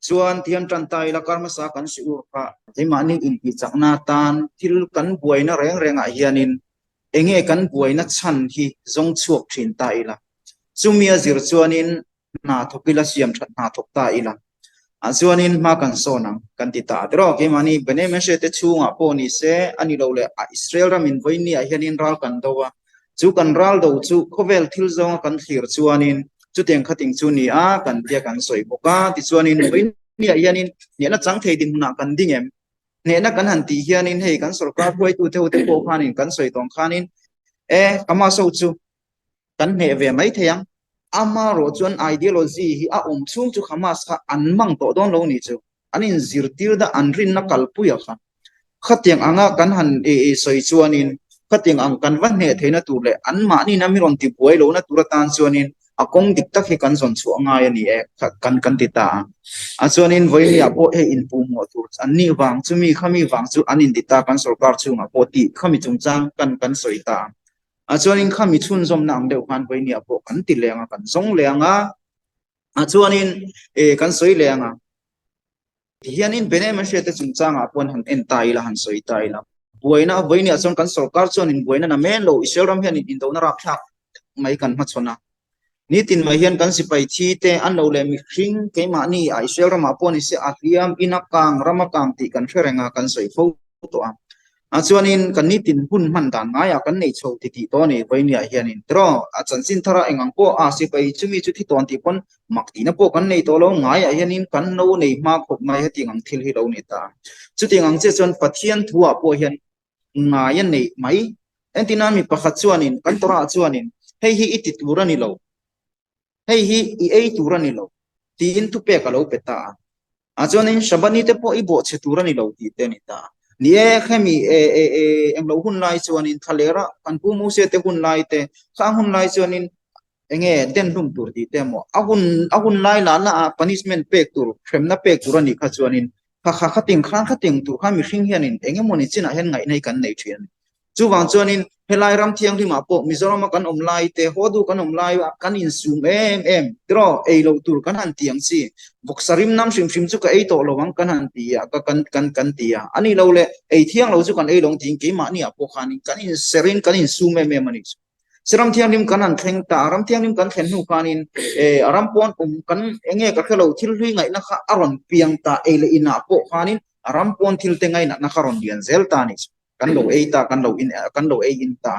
chuan thiam tran tai la karma sa kan si ur kha themani in pi chakna tan thil kan buaina reng renga hianin enge kan buaina chan hi zong chuak thin ta ila chumia zir chuanin na thokila siam that na thok ta ila chuanin ma kan sonang kan ti ta tro ke mani bene me se te chunga po ni se ani lo le Israel ramin voini a hianin ral kan dowa chu kan ral do chu khovel thil zong kan thlir chuanin chu teng khating chu ni a kan tia kan soi boka ti chuanin voini a hianin ne na chang thei din na kan ding em ne na kan han ti hianin hei kan sarkar khoi tu theu te po khanin kan soi tong khanin kama so chu kan ne ve mai theyang ama ro chuan ideology hi a chung chu Hamas kha an mang to don lo ni chu anin zirtir da anrin na kalpuya kha khatiang anga kan han soi chuanin khatiang ang kan van he theina tur le an ma ni na mi ron ti buai lo na turatan chuanin akong dik tak hi kan zon chu anga ya ni kan ti ta a chuanin voini a po he in pu mo tur an ni wang chu mi khami wang chu anin ti ta kan sarkar chunga po ti khami chung chang kan soi ta chuanin khami chun zom nang deuh khan voini a po kan ti lenga kan zong lenga chuanin kan soi lenga hianin bene ma she te chung changa pon han en tai la han soi tai la buaina voini a chon kan sarkar chuanin buaina na men lo Israel hianin in do na ra phak mai kan ma chona ni tin mai hian kan sipai thi te an lo le mi khring ke ma ni a Israel ma pon ni se atliam inakang ramakang ti kan ferenga kan soi fo to chuanin kan ni tin hun man dan ngaya kan nei chho ti to ni voini a hianin tro a chanchin thara engang po a sipai chumi chu thi ton ti pon makti na po kan nei to lo ngaya hianin kan no nei ma khop mai heti ngang thil hi lo ni ta chu ti ngang che chon pathian thua po hian ngaya nei mai entina mi pakhat chuanin kan tora chuanin hei hi iti turani lo hei hi i ei turani lo tin tu pe ka lo peta chuanin shabani te po i bo che turani lo ti te ni ta ni khami em lo hun lai chuanin thalera kan pu mu se te hun lai te khang hun lai chuanin enge den lum tur ti te mo ahun lai la na punishment pe tur khem na pe turani kha chuanin kha khating tur khami hring hianin enge moni china hen ngai nei kan nei thian chu wang chuanin helai ram thiang ri ma po mizoram kan omlai te hodu kan omlai kan in sum em tro ei lo tur kan han tiang si boksarim nam shim chu ka ei to lowang kan han tia ka kan tia ani lo le ei thiang lo chu kan ei long ting ke ma ni a po khan kan in serin kan in sum em mani seram thiang lim kan han thleng ta ram thiang lim kan thlen nu khanin aram pon kan enge ka khelo thil hui ngai na kha aron piang ta ei le ina po khanin aram pon thil te ngai na kharon dian zel ta ni kan lo ei ta kan lo ei in ta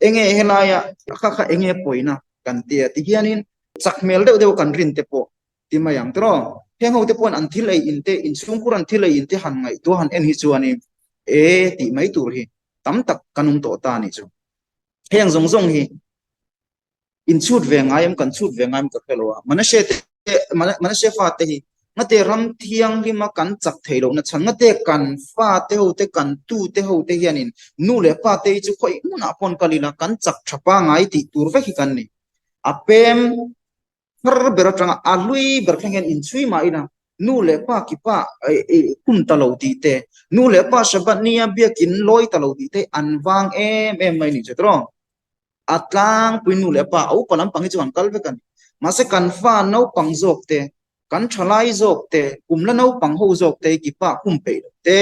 enge helaya kha enge poina kan tia ti hianin chakmel deuh kan rin te po ti mayang tro heng ho te pon an thil ei in te in sung kuran thil ei in te han ngai to han en hi chuani ti mai tur hi tam tak kanum to ta ni chu heng zong hi in chut ve ngayam kan chut ve ngayam ka khelwa manase fa te hi ngate ram thiang lima kan chak theilo na chan ngate kan fa te ho te kan tu te ho te hianin nu le pa te chu khoi na pon kalila kan chak thapa ngai ti tur ve hi kan ni apem har beratanga alui berkhengen in chui ma ina nu le pa ki pa kun talo ti te nu le pa sabat nia biakin loi talo ti te anwang em mai ni chetro atlang pin nu le pa au palam pangi chuan kalve kan mase kan fa no pangjok te kan thalai jok te kumla no pangho jok te ki pa kumpe te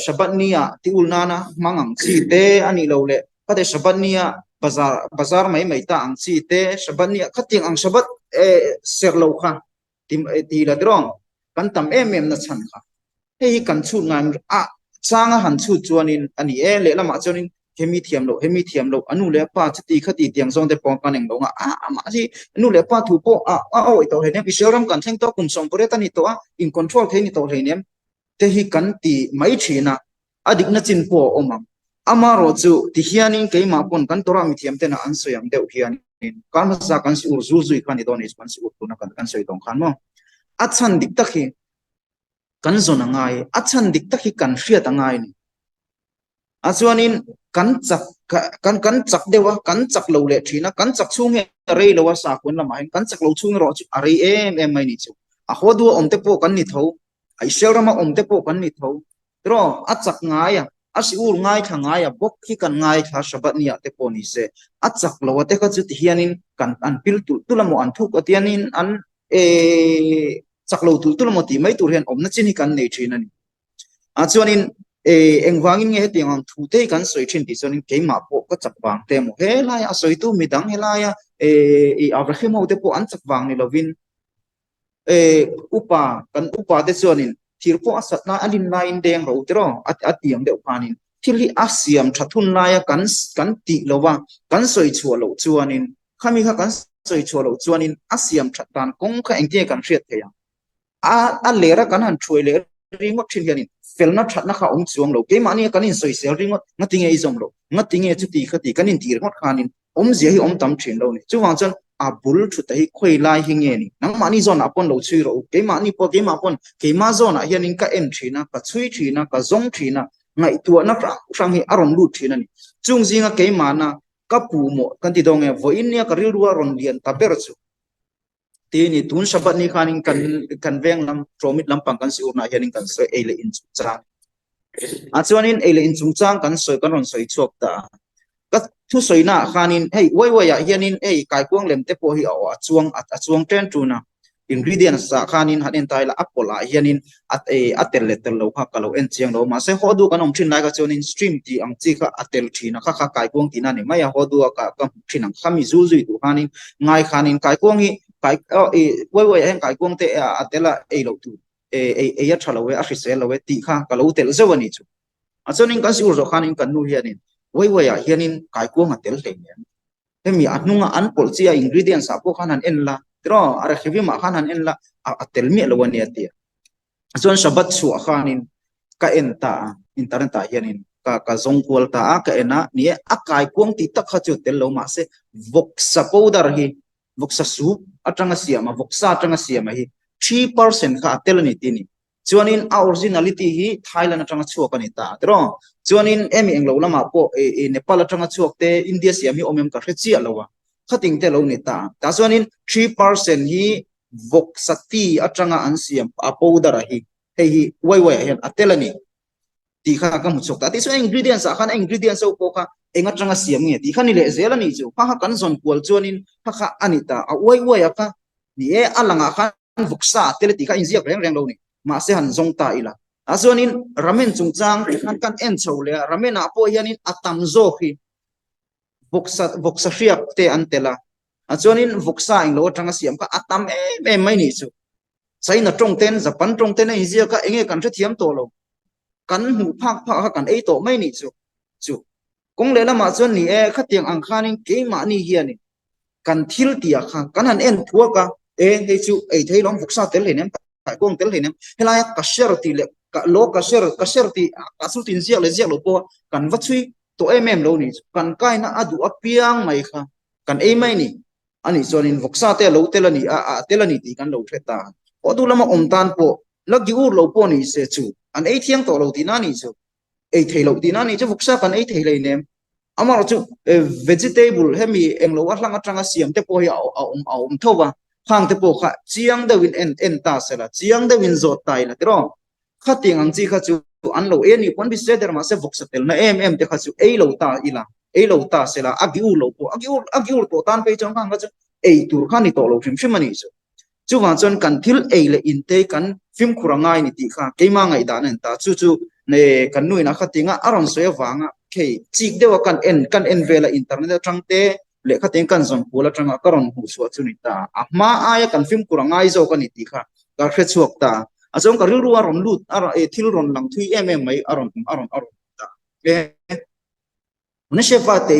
sabat nia ti ulnana mangang chi te ani lo le pa te sabat nia bazar mai ta ang chi te sabat nia khating ang sabat serlo kha ti la drong kan tam em na chan kha hei kan chu ngan a changa han chu chuanin ani le lama chuanin hemi thiam lo anu le pa chati khati tiang zong te pong kan eng lo nga ma si anu le pa thu po oi to he ne biseram kan theng to kum som pore ta ni to in control the ni to he nem te hi kan ti mai thina adik na chin po omam amaro chu ti hianin ke ma pon kan tora mi thiam te na an soyam deuh hianin kan ma sa kan si ur zu zui kan ni don is kan si ur tu na kan soi tong khan mo achan dik takhi kan zona ngai achan dik takhi kan hriat angai ni chuanin kan chak dewa kan chak lo le thina kan chak chung he rei lo sa kun lama kan chak lo chung ro chu ari em mai ni chu a hodu omte po kan ni tho ai selrama omte po kan ni tho tro a chak ngaya asi ur ngai tha ngaya bok hi kan ngai tha sabat nia te po ni se a chak lo te ka chu ti hianin kan an pil tu lamo an thuk atianin an chắc lâu tu tu một tí mấy tu hiền om nó chỉ hi kan nei thin ani cho nên em vang nghe tiếng ông thu tê kan soi thin thì cho nên cái mà bộ có chắc vàng tem he lai a soi tu mi dang he lai a Abraham mau te po an chắc vàng ni lovin upa kan upa te cho nên thir po asat na alin lain deng ro te ro at tiang de panin thil hi asiam thathun lai kan ti lowa kan soi chua lo chuanin khami kha kan soi chua lo chuanin asiam thatan kong kha engte kan riat the ya a lera kan han thui le ringot thin hianin felna thatna kha ong chuang lo ke mani kanin soi sel ringot ngatinge izom lo ngatinge chuti khati kanin tir ngot khanin zia hi tam thin lo ni chuwang chan a bul thu tai khoi lai hi nge ni nang mani zon apon lo chui ro ke mani po ke ma pon ke ma zon a hianin ka en thina ka chui thina ka zong thina ngai tu na rang hi aron lu thina ni chung zinga ke mana ka pu mo kan ti dong e voin nia ka ri ruwa ron lian ta ber chu ti ni tun sabat ni khanin kan veng lam promit lam pang kan si urna hianin kan soi ele in chu chang a chuanin ele in chung chang kan soi kan ron soi chuak ta ka thu soi na khanin hei wai ya hianin kai kuang lem te po hi a chuang ten tu na ingredients sa khanin hanin tai la apola hianin atel letel lo kha kalo en chiang lo ma se hodu kan om thin lai ka chuanin stream ti ang chi kha atel thina kha kai kuang ti na ni maya hodu ka thin ang khami zu zui tu khanin ngai khanin kai kuang hi kai wai hen kai kuang te atela lo tu ya thalo we a hrisel lo we ti kha kalo tel zawani chu a chuanin kan si ur zo khanin kan nu hianin wai ya hianin kai kuang atel te hemi anunga an pol chia ingredients a po khanan en la tro ara khivi ma khanan en la atel mi lo wani ati chon sabat su khanin ka enta internet ta hianin ka zong kwal ta ka ena ni a kai kuang ti tak kha chu tel lo ma se voksa powder hi voksa su atanga siama voksa atanga siama hi 3% kha tel ni tini chuanin a originality hi Thailand atanga chuak ani ta tro chuanin emi englo lama po Nepal atanga chuak te India siam hi omem ka hrechi alowa khating te lo ni ta chuanin 3% hi voksati atanga an siam a powder hi hi wai hian atelani ti kha ka mu chok ta ti so ingredients a khan ingredients so ko kha enga tanga siam nge ti khani le zela ni chu kha kan zon kwal chuanin kha anita a wai aka ni alanga khan voksa tele ti kha inziak reng lo ni ma se han zong ta ila azonin ramen chungchang kan en chole ramen a po hianin atam zo hi voksa riak te antela azonin voksa ing lo tanga siam ka atam mai ni chu China trong ten Japan trong ten ai zia ka enge kan the thiam to lo kan hu phak kan ei to mai ni chu kong le lama chuan ni khatiang ang khanin ke ma ni hianin kan thil tia kha kan han en thua ka he chu ei theilom voksa tel le nem kai kong tel le nem helaya ka share ti le ka lo ka share ti ka su tin zia lo po kan va chui to lo ni kan kai na adu apiang mai kha kan ei mai ni ani chuanin voksa te lo telani telani ti kan lo theta odu lama omtan po lagi ur lo po ni se chu an ei thiang to lo ti na ni chu ei thei lo ti na ni chu voksa kan ei thei le nem amar chu vegetable hemi englo atlang atanga siam te po ya thowa khang te po kha chiang de win en ta sela chiang de win zo tai la tro khating ang chi kha chu an lo ni pon bi se der ma se voksa tel na te kha chu ei lo ta ila ei lo ta sela agi u lo po agi u to tan pe chang khang chu ei tur khani to lo shim mani chu chu wa chon kan thil ei le in te kan phim khurangai ni ti kha keima ngai da nen ta chu ne kan nui na khatinga aron soe wanga ke chik dewa kan en vela internet atang te le khating kan zon pula tanga karon hu so chuni ta ma aya kan phim kurangai zo kan ti kha ka khre chuak ta azong ka ru aron lut ara thil ron lang thui mai aron ta e ne shefa te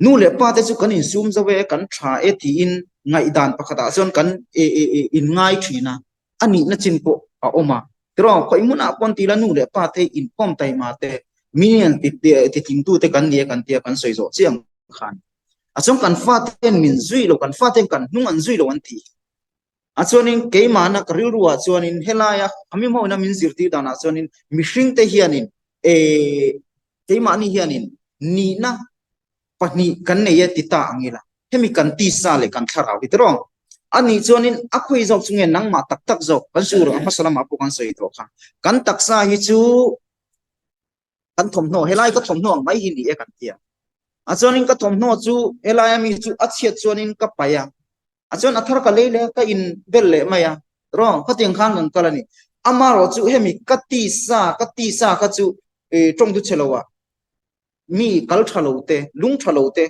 nu le pa te chu kan in zoom zo we kan tha ti in ngai dan pakhata zon kan in ngai thina ani na chin po a oma tro khoi muna pon ti la nu le pa te in pom tai ma te minian ti ting tu te kan dia kan tia kan soi zo chiang khan achong kan fa ten min zui lo kan fa ten kan nung an zui lo an ti achonin ke mana karil ruwa chuanin helaya ami mo na min zirti dana chuanin mihring te hianin ke mani hianin ni na pani kan ne ya ti ta angila hemi kan ti sa le kan thara witrong ani chuanin akhoi zo chunge nang ma tak zo kan sur amma salama pu kan sei to kha kan taksa hi chu kan thom no helai ka thom no mai hi ni e kan tia achonin ka thom no chu helai mi chu achiat chuanin ka paya achon athar ka leile ka in bel le maya rồi khát tiếng khan gần cả này ama rồi chú hemi cắt ti sa khát chú trong tu chelo à mi kal thalo te lung thalo te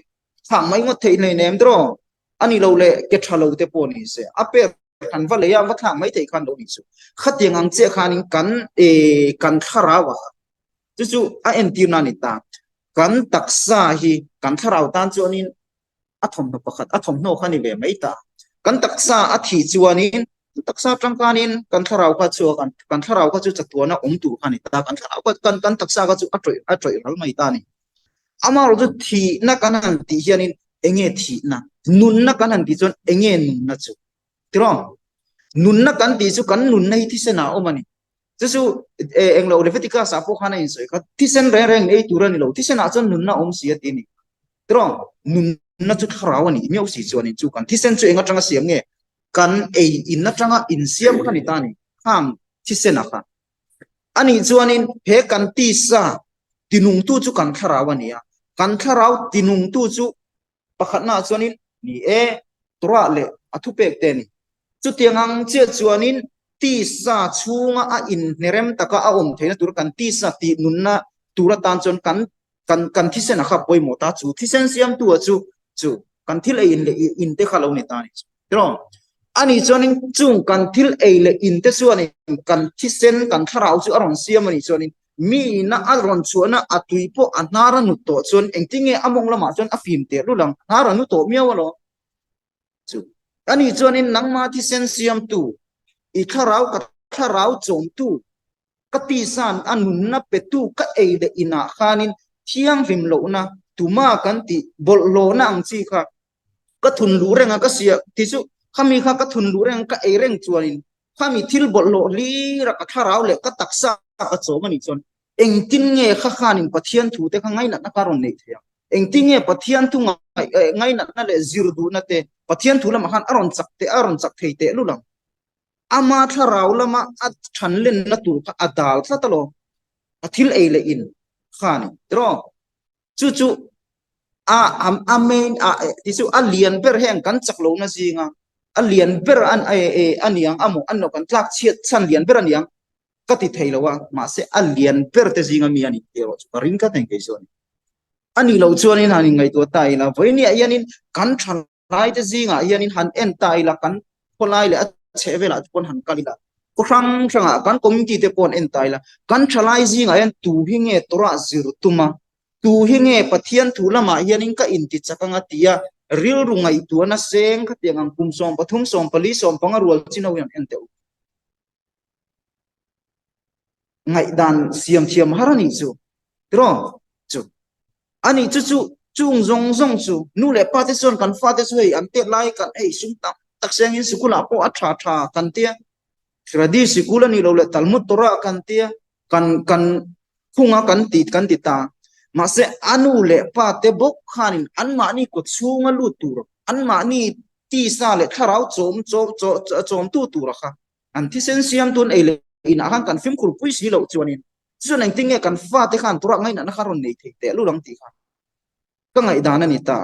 thang mai ngot thei nei nem dro ani lo le ke thalo te poni se ape kan va le ya va thang mai thei khan lo ni su khát tiếng ang che khanin kan khara wa chu a en ti na ni ta kan taksa hi kan tharau tan chu anin athom no pakhat athom no khani le mai ta kan taksa a thi chuanin taksa tangkanin kan tharau kha chu kan tharau kha chu chatuana tu khani ta kan tharau kan taksa kha chu atroi hal mai ta ni ama ro chu thi na kanan ti hianin enge thi na nun na kanan ti chon enge nun na chu tiro nun na kan ti chu kan nun nei thi se na omani chu englo leviticus sa pho khana in soi kha thi sen reng ei turani lo thi se na chon nun na sia ti ni tiro nun na chu tharaw ani miau si chuan in chu kan thi sen chu enga tanga siam nge kan in na tanga in siam khani ta ni ham thi sen a kha ani chuan in he kan ti sa tinung tu chu kan tharaw ani ya kan tharaw tinung tu chu pakhat na chuan in ni tora le athu pek te ni chu tiangang che chuan in ti sa chunga a in nerem taka a theina tur kan ti sa ti nun na tura tan chon kan thi sen a kha poi mo ta chu thi sen siam tu chu kan thil in te khalo ni ta ni tro ani chonin chung kan thil le in te chuan kan thi sen kan tharau chu aron siam ani chonin mi na aron chuana atui po anara nu to chon engtinge among lama chon afim te lulang nara nu to miawalo chu ani chonin nangma thi sen siam tu i tharau chom tu kati san anun na petu ka le ina khanin thiang him lo na tuma kan ti bol lo na ang chi kha ka thun lu renga ka sia ti chu khami kha ka thun lu reng ka reng chuanin khami thil bol lo li ra ka tharau le ka taksa ka chomani chon eng tin nge kha khanin pathian thu te kha ngai na ka ron nei thia eng tin nge pathian thu ngai na le zir du na te pathian thu lama khan aron chak thei te lu lang ama tharau lama at than len na tu kha adal thla talo athil le in khani tro chu amen tisu alian ber heng kan chaklo na zinga alian ber aniang amo anno kan tlak chiat chan lian ber aniang kati theilowa ma se alian ber te zinga mi ani tero ring ka teng ke zon ani lo chuan in hani ngai to tai la voini ayanin kan than lai te zinga ayanin han en tai la kan polai le chevela pon han kalila ko ranga kan community te pon en tai la kan thalai zinga ayan tu hinge tora zir tuma tu hinge pathian thulama hianin ka inti chakanga tia ril rungai tu na seng kha tiang kum som pathum som pali som pangarul chino yan ente ngai dan siam thiam harani chu tro chu ani chu chung zong chu nu le pa te son kan fa te soi an te lai kan sum tam tak seng in sikula po atha kan tia tradi sikula ni lo le talmud tora kan tia kan khunga kan ti ta ma se anu le pa te bok khanin an ma ni ko chunga lu tur an ma ni ti sa le tharau chom tu ra kha an thi sen siam tun le in ahan kan film khur pui si lo chuanin chuan ang tinge kan fa te khan tura ngai na kharon nei the te lu lang ti kha ka ngai dana ni ta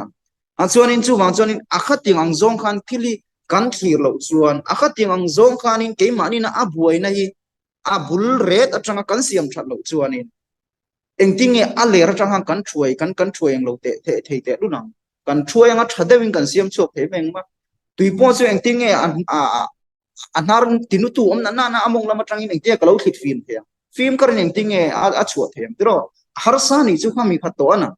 a chuanin chu wang chuanin akhat ting ang zong khan thili kan thir lo chuan akhat ting ang zong khanin ke mani na abuai na hi abul ret atanga kan siam that lo chuanin engtinge alera tang kan thuai ang lo te te lu nang kan thuai anga thadewin kan siam chok the meng ma tuipo chu engtinge anar tinu tu om na among lama tang in engte kalo khit film the film kar engtinge a chuat them tro har sa ni chu khami phat to ana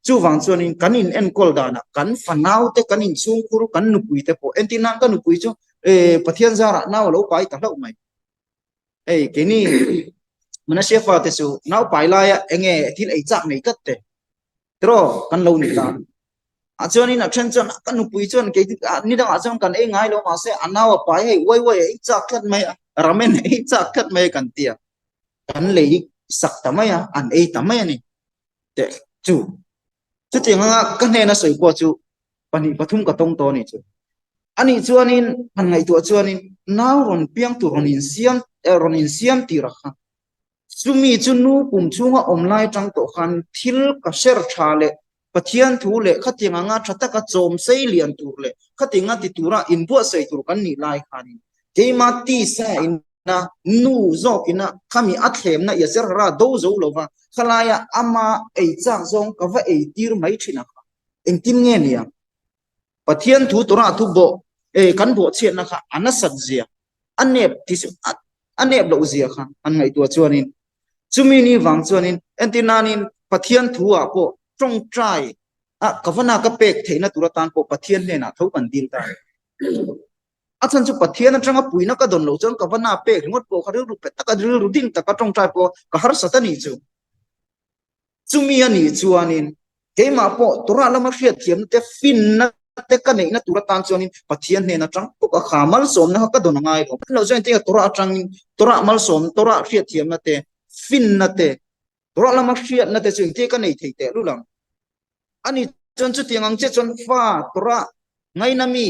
chu wang chuan in kanin en kol dana kan fanau te kanin chung kuru kan nu pui te po entina kan nu pui chu pathian zara naw lo pai ta lo mai keni mana shefa te su nau pai la ya enge thil ei chak nei kat te tro kan lo ni ta a chuan in a chen chon kan nu pui chon ke ni dang a chon kan ngai lo ma se anawa pai hei wai ei chak khat mai ramen ei chak khat mai kan tia kan le sak ta mai an ei ta mai ni te chu tinga kan ne na soi ko chu pani pathum ka tong to ni chu ani chuan in han ngai tu chuan in naw ron piang tu ron in siam ti ra kha sumi chunu kum chunga omlai tang to khan thil ka ser thale pathian thu le khatinga nga thata ka chom sei lian tur le khatinga ti tura in bo sei tur kan ni lai khani cái mà ti sa in na nu zo kina kami athem na yaser ra do zo lova khalaya ama ei chak zong ka va ei tir mai thina eng tim nge nia pathian thu tora thu bo e kan bo chen na kha anasat zia anep ti anep lo zia kha an ngai tua chuanin chumi ni wang chuanin entinanin pathian thu a po trong trai a kavana ka pek theina turatan po pathian ne na thau kan dil ta achan chu pathian atanga puina ka don lo chon kavana pek ngot po kharu ru pet ka ru ding ta ka trong trai po ka har satani chu chumi ani chuanin keima po tora lama hriat thiam te fin na te ka nei na turatan chuanin pathian ne na tang po ka khamal som na ka don ngai ko lo chen te tora atang tora mal som tora hriat thiam na te fin na te tora lama hriat na te chung te ka nei thei te lu lang ani chon chu tiangang che chon fa tora ngai na mi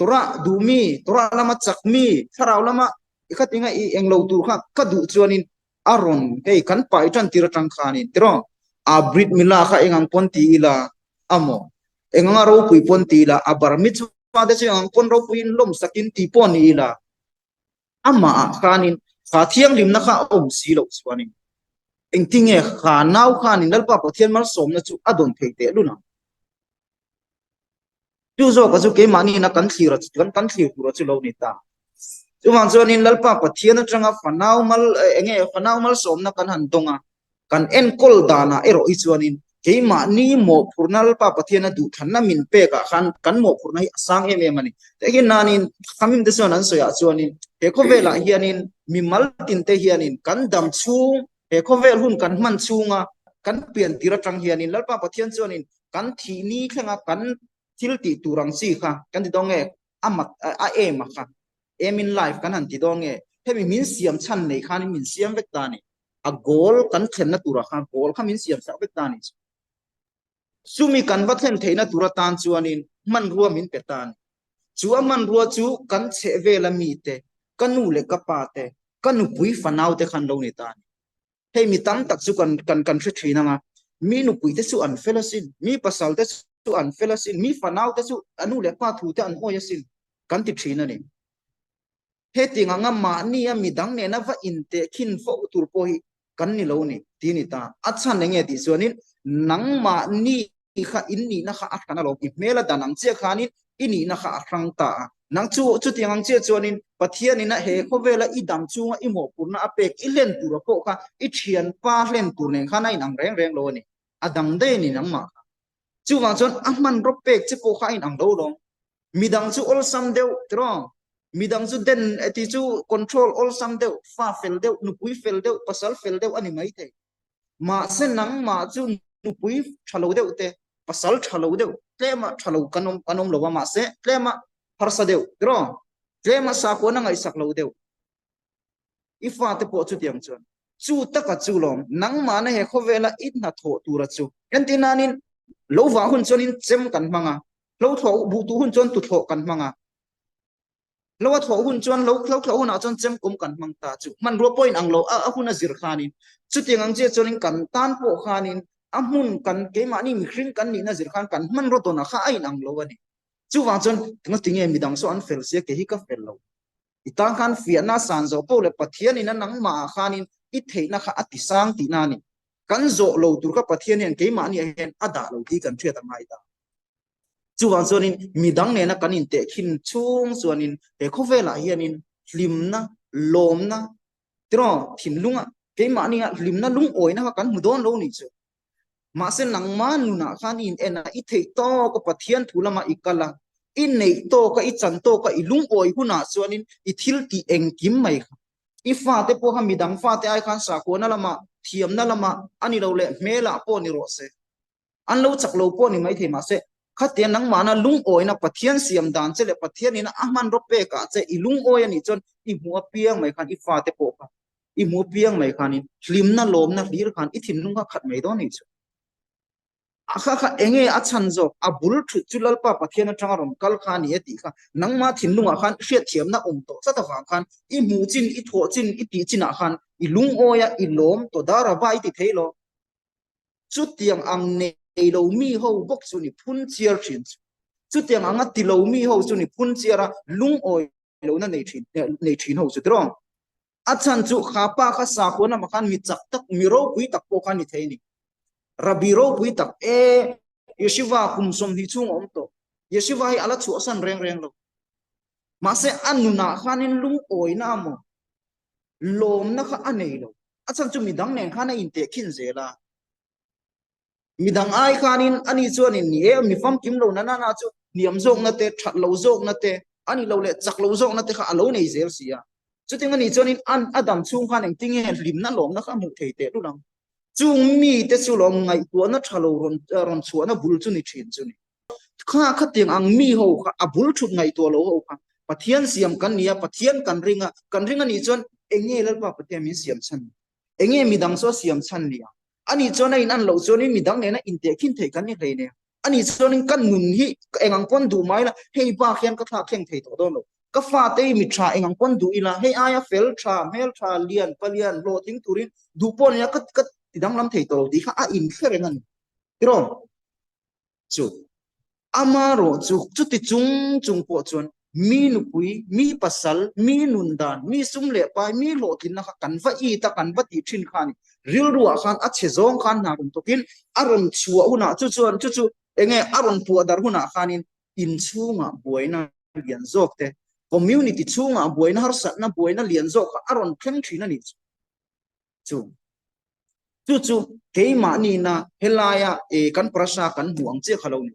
tora du mi tora lama chak mi tharau lama ikhatinga I englo tu kha ka du chuanin aron hei kan pai tan tir tang khanin tiro a brit mila kha engang ponti ila amo engang ro pui ponti ila abar mi chu pa de chu pon ro pui lom sakin ti pon ila ama khanin kha thiang lim na kha om si lo chuanin eng tinge kha nau khanin nalpa pathian mal som na chu adon thei te lu na chu zo ka chu ke mani na kan thira kan thir pura chu lo ni ta chu wang chuan in lalpa pathian atanga fanau mal enge fanau mal som na kan han donga kan en kol dana ero I chuan in ke ma ni mo phurnal pa pathian du thanna min pe ka khan kan mo phurnai sang em em ani tekin nanin khamim de chuan an soya chuan in he kho vela hianin mi mal tin te hianin kan dam chu he kho vel hun kan man chunga kan pian tira tang hianin lalpa pathian chuan in kan thi ni thenga kan thil ti turang si kha kan ti dong e amat a em kha em in life kan han ti dong e hemi min siam chan nei khan min siam vek ta ni a goal kan thlen na tura kha goal kha min siam sa vek ta ni sumi kan va thlen theina tura tan chuanin man ruwa min petan chu man ruwa chu kan che vela mi te kanu le ka pa te kanu pui fanau te khan lo ni ta hei mi tam tak chu kan thre thina nga mi nu pui te chu an felasin mi pasal te chu an felasin mi fanau te chu anu le pa thu te an hoyasin kan ti thina ni he tinga nga ma ni a mi dang ne na va in te khin fo tur po hi kan ni lo ni ti ni ta achan ne nge ti chuanin nang ma ni kha in ni na kha a kana lo ki mela danang che khanin ini na kha rang ta nang chu tiang che chuanin pathian ni na he kho vela I dam chunga I mo purna apek I len tur ko kha I thian pa len tur ne kha nai nang reng reng lo ni adang de ni nang ma chu wang chon ahman ro pek che po kha in ang lo lo midang chu ol sam deu tro midang chu den ati chu control all sam deu fa fel deu nu pui fel deu pasal fel deu ani mai te ma se nang ma chu nu pui thalo deu te pasal thalo deu tlema thalo kanom lo ma se tlema harsa deu tro tlema sa ko na ngai sak lo deu ifa te po chu tiang chon chu taka chu lom nang ma na he khovela it na tho tura chu entinanin lo wa hun chonin chem kan manga lo tho bu tu hun chon tu tho kan manga lo tho hun chon lo hun a chon chem kum kan mang ta chu man ro point ang lo a hun a zir khanin chu tiang ang che chonin kan tan po khanin amun kan ke ma ni mi khring kan ni na zir khan kan man ro to na kha ai ang lo ani chu wa chon tinge mi dang so an fel se ke hi ka fel lo itang khan fiat na san zo po le pathian in nang ma khanin I thei na kha ati sang ti na ni kan zo lo tur ka pathian en ke ma ni hen ada lo ti kan thia ta mai ta chu wang chuanin midang ne na kan in te khin chung chuanin he kho vela hianin hlim na lom na tro thin lunga ke ma ni hlim na lung oi na kan mu don lo ni chu ma se nang ma nu na khan in ena I thei to ko pathian thulama ikala in nei to ka I chan to ka I lung oi huna chuanin I thil ti eng kim mai I fa te po ha midang fa te ai khan sa ko na lama thiam na lama ani lo le mela po ni ro se an lo chak lo po ni mai the ma se khatian nang mana lung oi na pathian siam dan che le pathian ina ahman ro pe ka che I lung oi ani chon I mua piang mai khan I fa te po ka I mu piang mai khan in hlim na lom na hlir khan I thin lung ka khat mai do ni chu akha kha enge achan zo abul thu chulal pa pathian atanga rom kal khan ye ti kha nangma thinlunga khan hriat thiam na to sata wa khan I mu chin I tho chin I ti china khan I lung oya I lom to dara ba I ti theilo chu tiang ang nei lo mi ho bok chu ni phun chiar thin chu tiang anga ti lo mi ho chu ni phun chiara lung oi lo na nei thin ho chu tro a chan chu khapa kha sa ko na makhan mi chak tak mi ro pui tak po khan ni theini rabi ro pui tak yeshiva kum som hi chung om to yeshiva hi ala chu san reng lo ma se anuna khanin lung oi na mo lom na kha anei lo a chan chu mi dang nen khana in te khin zela midang ai khanin ani chuanin ni mi fam kim lo na chu niam zok na te that lo zok na te ani lo le chak lo zok na te kha alo nei zel sia chuting ani chuanin an adam chung khan eng ting he lim na lom na kha mu thei te lu lang chung mi te chu lom ngai tu na thalo ron chu na bul chu ni thin chu ni kha kha tiang ang mi ho kha abul thut ngai tu lo ho kha pathian siam kan nia pathian kan ringa ni chuan enge lal pa pathian mi siam chan enge midang so siam chan nia ani chona in an lo choni midang ne na inte khin thei kan ni reine ani chonin kan nun hi engang pon du mai la hei ba khian ka tha kheng thei to do lo ka fa te mi tha engang pon du ila hei aya fel tha mel tha lian palian lo ting turin du pon ya kat kat tidang lam thei to di kha a in kherengan tiro chu amaro chu ti chung po chon mi nu pui mi pasal mi nundan mi sumle pai mi lo tin na kan va i ta kan va ti thin khani ril ruwa khan a che zong khan na rum tokin aron chua una chu enge aron pu dar huna khanin in chunga boina lian zok te community chunga boina har sat na boina lian zok aron thleng thina ni chu ke ma ni na helaya kan prasa kan buang che khalo ni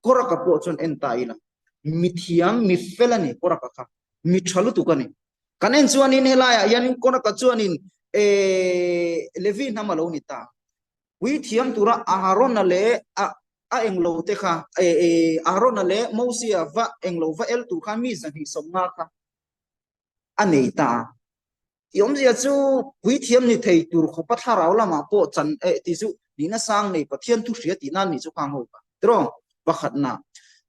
kora ka po chon en taila mithiam mi felani kora ka kha mi thalu tu kani kanen chuanin helaya yan kora ka chuanin levi namalo ni ta wi thiam tura aharon na le a englo te kha aharon na le mosia va englo va el tu kha mi san hi somnga kha anei ta yom zia chu wi thiam ni thei tur kho pa tharau lama po chan ti chu ni na sang nei pathian tu hria ti nan ni chu khang ho ka tro pakhat na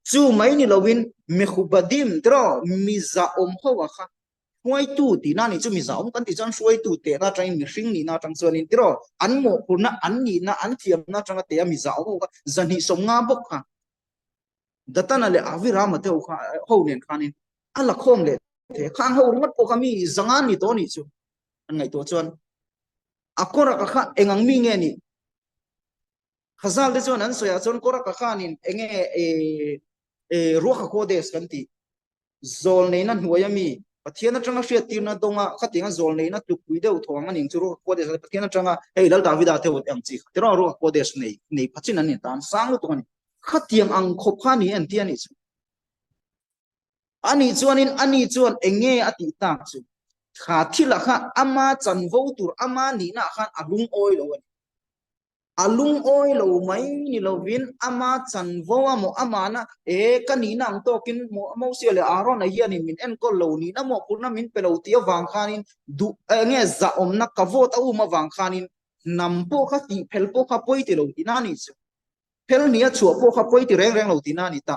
chu mai ni lovin me khubadim tro mi za om ho wa kha huai tu ti na ni chu mi za om kan ti chan huai tu te na train mi hring ni na tang chuan in tro an mo khuna an ni na an thiam na tang te mi za om ka zan hi som nga bok kha datana le avira ma te ho nen khanin ala khom le the khang ho ringat po kami zangan ni to ni chu an ngai to chuan akora ka kha engang mi nge ni khazal de chuan an soya chuan kora ka khanin enge ruwa kha ko des kan ti zol nei na huayami pathian atanga hria tirna donga khatinga zol nei na tu pui deuh thawanga ning chu ruwa ko des pathian atanga hei lal davida the wot ang chi tero ruwa ko des nei pachin an ni tan sang lu to ni khatiang ang khop khani an ti ani chu ani chuan enge ati ta chu kha thila kha ama chan vo tur ama ni na khan alung oi lo alung oi lo mai ni lo vin ama chan vo amo ama na kani nang to kin mo sia le aron a hian min en ko lo ni na mo purna min pelo tia wang khanin du nge za om na ka vot au ma wang khanin nam po kha ti phel po kha poi ti lo ti na ni chu phel ni a chu po kha poi ti reng lo ti na ni ta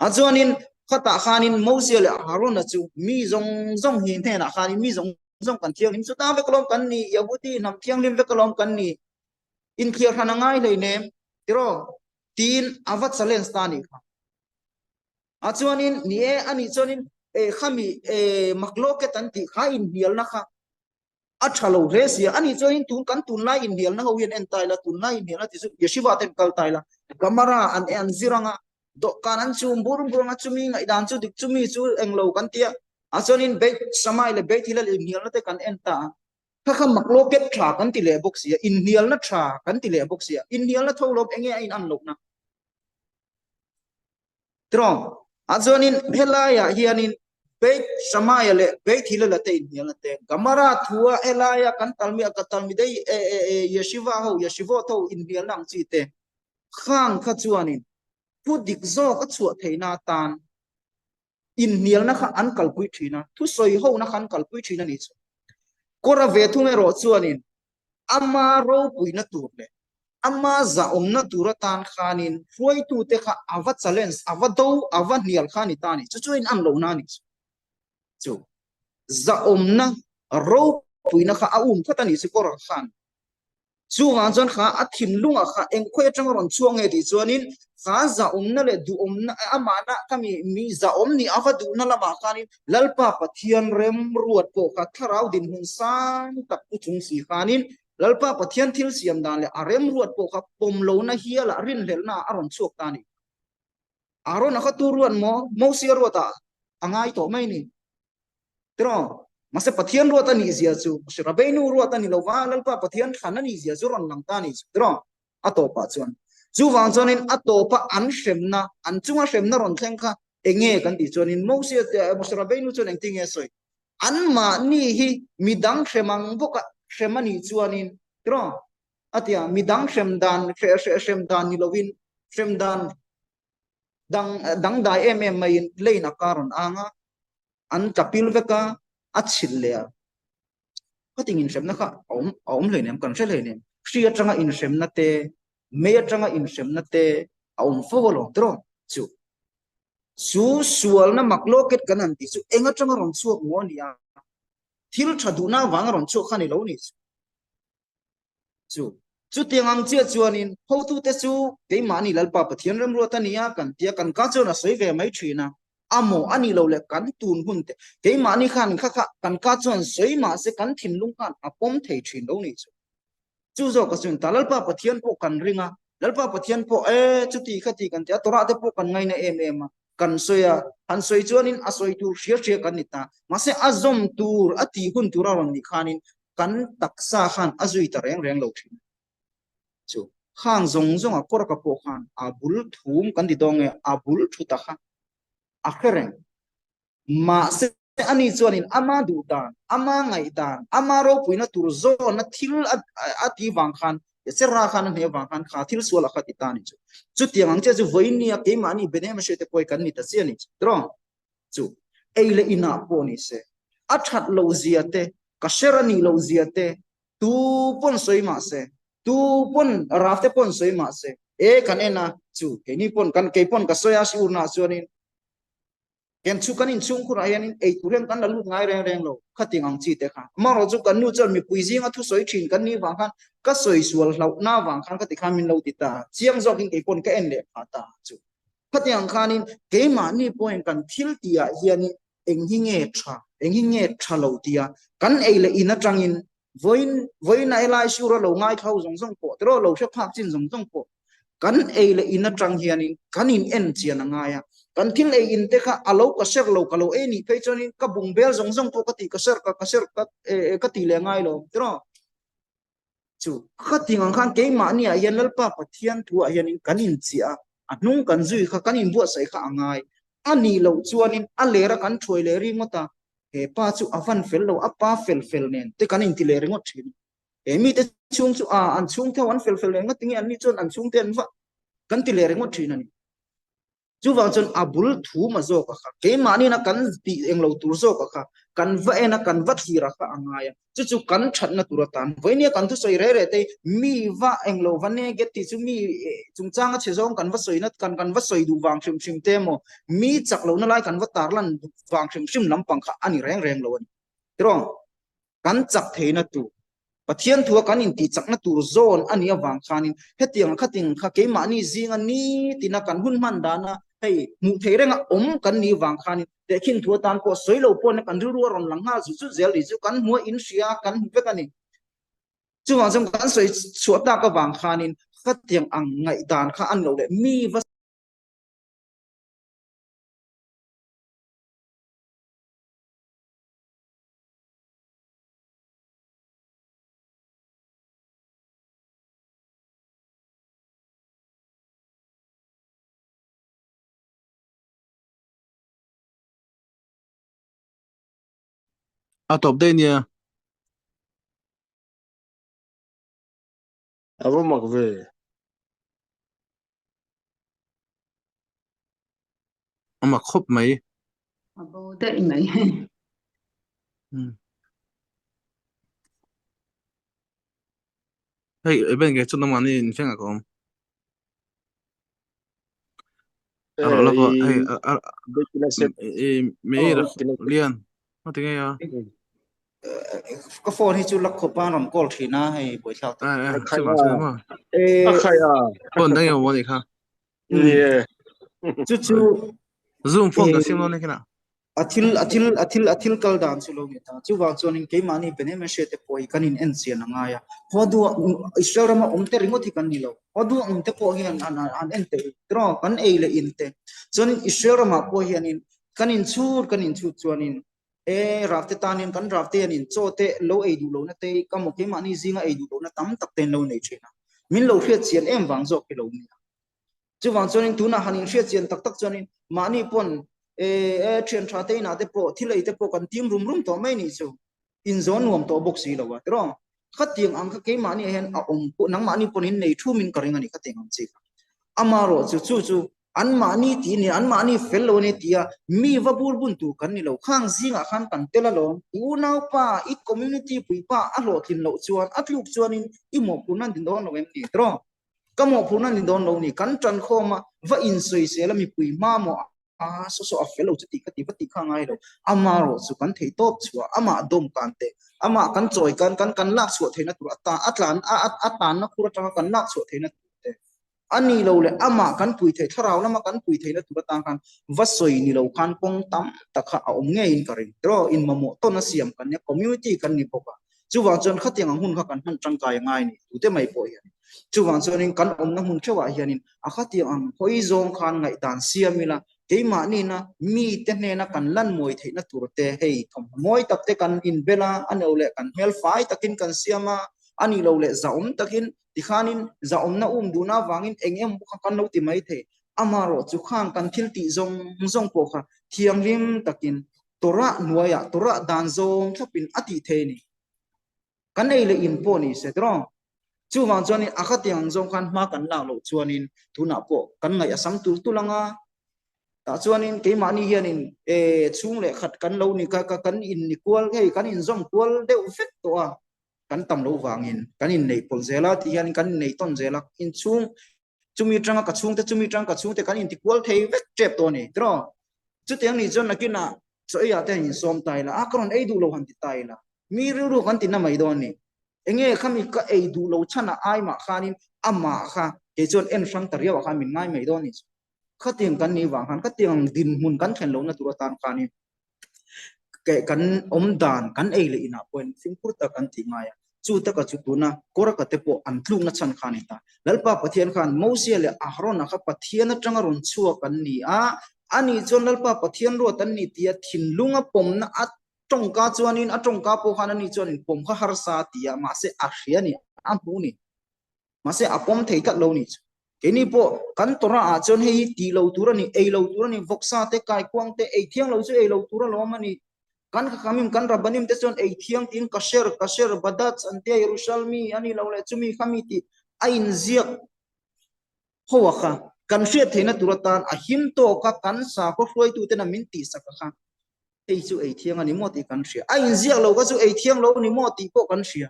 a chuanin khata khanin mo sia le aron a chu mi zong hin the na khanin mi zong kan thiang lim chu ta ve kolom kan ni yahudi nam thiang lim ve kolom kan ni in clear hanangai le ne tiro tin avat salen stani kha achuanin ni ani chuanin khami makloke tanti kha in bial na kha athalo resia ani chuanin tun kan tun lai in bial na ho yen en taila tun lai in na ti su yeshiva ten kal taila kamara an ziranga do kanan chum burum buranga chumi ngai dan chu dik chumi chu englo kan tia achuanin be samai le be thila le bial na te kan en ta kha makloket tha kan ti le box ya in hial na tha kan ti le box ya in hial na tholop enge in an lok na tro azonin helaya hianin be samaya le be thila la te in hial na te gamara thua helaya kan talmi ka talmi dei yeshiva ho yeshivo tho in hial nang chi te khang kha chuanin pu dik zo ka chu theina tan in hial na kha an kalpui thina thu soi ho na khan kalpui thina ni kora ve thu me ro chuanin ama ro puina tur le ama za omna tura tan khanin huai tu te kha ava challenge ava do ava nial khani tani chu in an lo na ni chu za omna ro puina kha aum khatani si kora khan chu wang chuan kha a thim lunga kha eng khoi atang ron chuang he ti chuanin kha za na le du na amana kami mi za ni ava du na lama khanin lalpa pathian rem ruat po kha tharau din hun sang tak pu chung si khanin lalpa pathian thil siam dan le arem ruat po kha pom lo na hiala rin lel na aron chuak ta ni aro na kha tu ruan mo sia ruata angai to mai ni tro masa pathian ruata ni zia chu rabeinu ruata ni lo wa lalpa pathian khana ni zia chu ron lang ta ni tro ato pa chuan chu wang chuan in ato pa an shremna an chunga shremna ron thleng kha enge kan ti chuan in mo sia rabeinu chuan eng ting e soi an ma ni hi midang shremang boka shremani chuan in tro atia midang shrem dan ni lovin shrem dan dang dai mai leina karon anga an tapil veka achil le có tình in xem nó khác ông lời niệm cần sẽ lời niệm khi trong in xem nó tê mấy trong in xem nó tê ông phô lo trò chú chú sual na mặc lô kết cái này chú anh ở trong rong suộc mua đi à thiếu chadu na vàng rong suộc khăn lâu nè chú chú tiếng anh chia chú anh hậu tu tê chú cái mà ni lalpa bát thiên ram ruột anh ya cần tia cần cá chú na soi về mấy chuyện na amo ani lo le kan tun hun te ke ma ni khan kha kha kan ka chon soi ma se kan thin lung kan apom thei thin lo ni chu zo ka sun talal pa pathian po kan ringa lalpa pathian po e chu ti kha ti kan tia tora te po kan ngai na em kan soya han soi chuan in asoi tur shia shia kan nita ma se azom tur ati hun tura ron ni khanin kan taksa khan azui ta reng lo thin chu khang zong zong a kor ka po khan abul thum kan di dong e abul thu ta kha akhereng ma se ani chuanin ama du dan ama ngai dan ama ro puina tur zo na thil ati wang khan se ra khan ne wang khan kha thil suala kha titani chu tiang ang che chu voini a ke ma ni bene ma she te poi kan ni ta se ni tro chu eile ina po ni se a that lo zia te ka sherani lo zia te tu pon soi ma se tu pon rafte pon soi ma se e kan ena chu ke ni pon kan ke pon ka soya si urna chuanin ken chu kan in chung khura hian ei turen kan la lut ngai reng lo khating ang chi te kha ma ro chu kan nu chon mi puijing a thu soi thin kan ni wang khan ka soi sual hlau na wang khan ka ti khan min lo ti ta chiang zo king ke kon ka en le pha ta chu khating ang khan in ke ma ni point kan thil tia hian eng hi nge tha lo tia kan ei le ina tang in voin na elai shu ro lo ngai thau zong zong po tro lo she phak chin zong zong po kan ei le ina tang hian in kan in en chian anga ya kan thil ei in te kha alo ka ser lo ka lo e ni pe chonin ka bung bel zong zong to ka ti ka ser ka ti le ngai lo tro chu khating ang khan ke ma ni a yan lalpa pathian thu a yan in kan in chia anung kan zui kha kan in bu sai kha angai ani lo chuanin a lera kan thoi le ri ngota he pa chu avan fel lo apa fel nen te kan in ti le ringot thin e mi te chung chu a an chung the wan fel len ngatingi an ni chon an chung ten wa kan ti le ringot thin ani chu wang chon abul thu ma zo ka kha ke mani na kan ti eng lo tur zo ka kha kan va ena kan va thi ra kha angaya chu kan that na turatan voinia kan thu soi re te mi va eng lo vane get ti chu mi chung chang a chezong kan va soi na kan va soi du wang shim shim te mo mi chak lo na lai kan va tar lan wang shim shim lam pang kha ani reng lo ani trong kan chak theina tu pathian thua kan in ti chakna tur zone ani awang khanin hetiang khating kha ke mani zinga ni tina kan hun man dana hei mu theirenga kan ni wang khanin te khin thua tan ko soilo pon kan ru ron langa zu zel ri zu kan mua in sia kan pe kan ni chu wang jong kan soi chuata ka wang khanin khatiang ang ngai dan kha an lo le mi va Atop đây nha. Abo mặc về. Ama khop mấy. Abo tệ mấy. Hey, bên cái chỗ nó mà nên phèn à con. Alo là có hey Bekina set. mấy Oh, là bekina set. liền. Nó tiếng nghe à? ก็โฟนให้จุลักขบานรำกอลทีน่าให้บอยชาวตัว是嘛是嘛，啊，系啊，不等于我你看你จู่，Zoom phone 个线路那个啦， atil kal dan su lo ngita chu wa chonin ke mani bene me shete poi kanin encian anga ya hodu israel ma umte ringo thi kan ni lo hodu umte po hian an ente tro kan eile inte chonin israel ma po hianin kanin chu chuanin e rafte tanin kan rafte anin chote lo ei du lo na te kamo ke mani zinga ei du lo na tam tak ten lo nei china min lo hriat chian em wang zo ke lo ni chu wa chonin tuna hanin hriat chian tak tak chonin mani pon thian tha te na te po thilei te po kan tim rum to mai ni chu in zone nuam to box si lo wa tro khatiang ang ka ke mani hen a ong pu nang mani pon in nei thu min karing ani khatiang ang chi amaro chu an mani ti ni an mani fel lo ne tia mi va bul bun tu kan ni lo khang zinga khan kan tela lo u nau pa I community pui pa a lo thin lo chuan atluk chuan in I mo punan din don lo em ni tro kamo punan din don lo ni kan tran khoma va in soi se la mi pui ma mo so a fellow chuti ka ti pati kha ngai lo amaro su kan thei top chua ama dom kan te ama kan choi kan lak su theina tu ata atlan atan na khura tanga kan lak su theina te ani lo le ama kan pui thei tharau lama kan pui theina tu ta kan vasoi ni lo khan pong tam takha a om nge in karin tro in mamo to na siam kan ne community kan ni poka chuwa chon khatiang ang hun kha kan han tangkai ngai ni tu te mai po hian chuwa chon in kan om na hun chewa hianin a khatiang ang hoi zong khan ngai dan siamila ke ma ni na mi te ne na kan lan moi the na turte hei thom moi tak te kan in bela ano le kan hel fai takin kan siama ani lo le zaum takin ti khanin zaum na du na wangin engem kan lo ti mai the amaro chu khang kan thil ti zong po kha thiang lim takin tora nuaya tora dan zong thapin ati the ni kan nei le in po ni se tro chu wang chuanin akhatiang zong khan ma kan la lo chuanin tuna po kan ngai asam tu langa ta chuanin ke mani hianin chung le khat kan lo ni ka kan in ni kwal hei kan in zong kwal deu fet to a kan tam lo wangin kan in nei pol zela ti hian kan nei ton zela in chung chumi tanga ka chung te kan in ti kwal thei vek trep to ni tro chu tiang ni chon nakina so ya te in som tai la akron ei du lo han ti tai la mi ru kan tin na mai don ni enge khami ka ei du lo chana ai ma khanin ama kha ke chon en sang tar ya kha min ngai mai don ni khatiang kan ni wang han khatiang din mun kan thlen lo na turatan khani ke kan dan kan eile ina point singpur ta kan ti ngaya chu ta ka chu tuna kora ka te po an thlung na chan khani ta lalpa pathian khan mosia le ahron na kha pathian na tanga ron chu kan ni a ani chon lalpa pathian ro tan ni tia thinlunga pom na at tongka chuanin a tongka po khan ani chuanin pom kha har sa tia ma se a hria ni am pu ni ma se apom thei kat lo ni kini po kan tora a chon hei ti lo turani ei lo turani voksa te kai kwang te ei thiang lo chu ei lo tura lo mani kan khamim kan rabanim te chon ei thiang tin kasher badat ante yerusalmi ani lo le chumi khamiti ain ziak howa kha kan hriat theina turatan a him to ka kan sa ko hloi tu te na min ti saka kha ei chu ei thiang ani mo ti kan hria ain ziak lo ka chu ei thiang lo ni mo ti po kan hria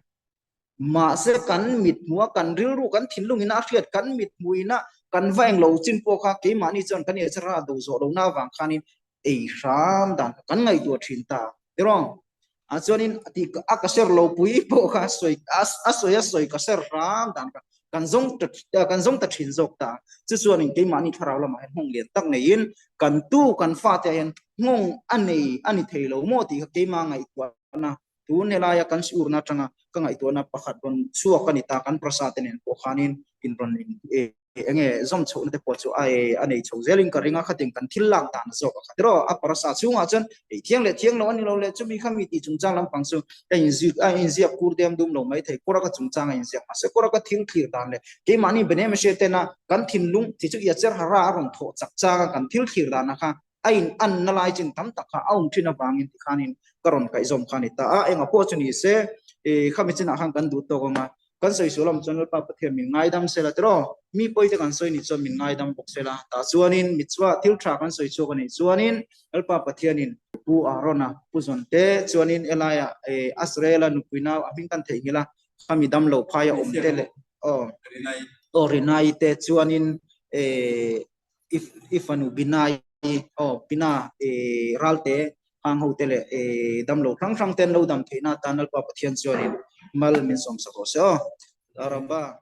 ma se kan mit mua kan ril ru kan thinlung ina hriat kan mit muina kan vaeng lo chin po kha ke mani chon kan e chara do zo lo na wang khanin ei ram dan kan ngai tu thin ta derong a chonin ati a ka ser lo pui po kha soi soi ka ser ram dan kan zong ta thin zok ta chu chuanin ke mani tharau lama hong lian tak nei in kan tu kan fa te hen ngong ani theilo mo ti ke ma ngai kwa na tu ne la ya kan sur na tanga ka ngai to na pakhat ron chuak kan ita kan prasaten po khanin in ron enge zom chho na te po chu ai anei chho zeling ka ringa khating kan thil lang tan zo ka khatro a prasa chunga chon ei thiang lo ani lo le chumi khami ti chungchang lam pang chu in zia kur dem dum lo mai thei kora ka chungchang in zia ase kora ka thil khir dan le ke mani bene me she te na kan thin lung ti chu ya cher hara ron tho chak cha kan thil khir dan na kha ain an na lai chin tam tak kha aum thina bangin ti khanin karon kai zom khani ta a enga po chuni se khami china hang kan du to nga kan soi sulam channel pa pathian min ngai dam sela tro mi poi te kan soi ni chon min ngai dam bok sela ta chuanin michwa til thra kan soi chu kan ni chuanin alpa pathianin pu arona pu zon te chuanin elaya asrela nupuina amin kan theingila khami dam lo phaya om te le o rinai te chuanin if anu binai pina ralte ang hotel dam lo rang rang ten lo dam thina tanal pa pathian chuanin mal min som sako so aramba